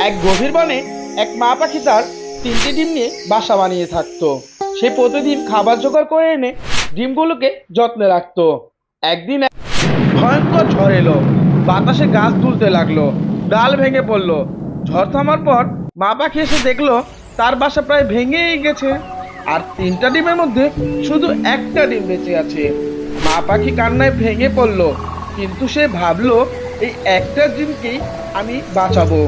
এক গভীর বনে এক মা পাখি তার 3টি ডিম নিয়ে বাসা বানিয়ে থাকতো। সে প্রতিদিন খাবার জোগাড় করে এনে ডিমগুলোকে যত্নে রাখতো। একদিন এক ভয়ঙ্কর ঝড় এলো। বাতাসে গাছ দুলতে লাগলো, ডাল ভেঙে পড়লো। ঝড় থামার পর মা পাখি এসে দেখলো তার বাসা প্রায় ভেঙেই গেছে, আর 3টা ডিমের মধ্যে শুধু একটা ডিম বেঁচে আছে। মা পাখি কান্নায় ভেঙে পড়লো, কিন্তু সে ভাবলো এই একটা ডিমকেই আমি বাঁচাবো।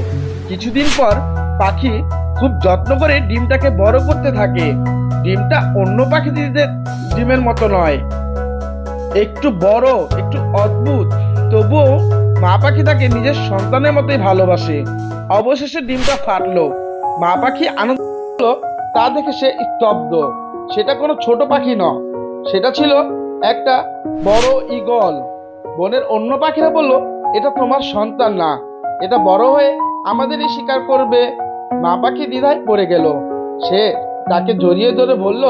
কিছুদিন পর পাখি খুব যত্ন করে ডিমটাকে বড় করতে থাকে। ডিমটা অন্য পাখিদের ডিমের মতো নয়, একটু বড়, একটু অদ্ভুত, তবুও মা পাখি তাকে নিজের সন্তানের মতোই ভালোবাসে। অবশেষে ডিমটা ফাটলো। মা পাখি আনন্দ পেল, তা দেখে সে স্তব্ধ। সেটা কোনো ছোট পাখি নয়, সেটা ছিল একটা বড় ঈগল। বনের অন্য পাখিরা বলল, এটা তোমার সন্তান না, এটা বড় হয়ে আমাদেরই শিকার করবে। মা পাখি দ্বিধায় পড়ে গেল। সে তাকে জড়িয়ে ধরে বলল,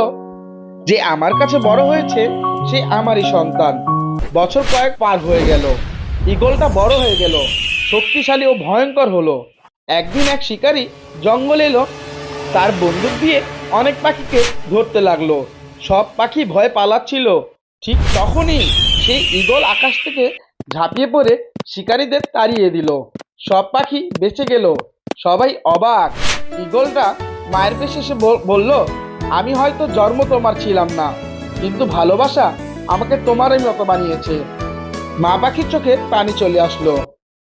যে আমার কাছে বড় হয়েছে সে আমারই সন্তান। বছর কয়েক পার হয়ে গেল। ঈগলটা বড় হয়ে গেল, শক্তিশালী ও ভয়ঙ্কর হলো। একদিন এক শিকারী জঙ্গলে এলো, তার বন্দুক দিয়ে অনেক পাখিকে ধরতে লাগলো। সব পাখি ভয়ে পালাচ্ছিল। ঠিক তখনই সেই ঈগল আকাশ থেকে ঝাঁপিয়ে পড়ে শিকারীদের তাড়িয়ে দিল। সব পাখি বেঁচে গেল। সবাই অবাক। ঈগলটা মায়ের পেশে এসে বলল, আমি হয়তো জন্ম তোমার ছিলাম না, কিন্তু ভালোবাসা আমাকে তোমারই মতো বানিয়েছে। মা পাখির চোখে পানি চলে আসলো।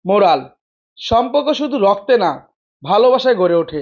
মোরাল: সম্পর্ক শুধু রক্তে না, ভালোবাসায় গড়ে ওঠে।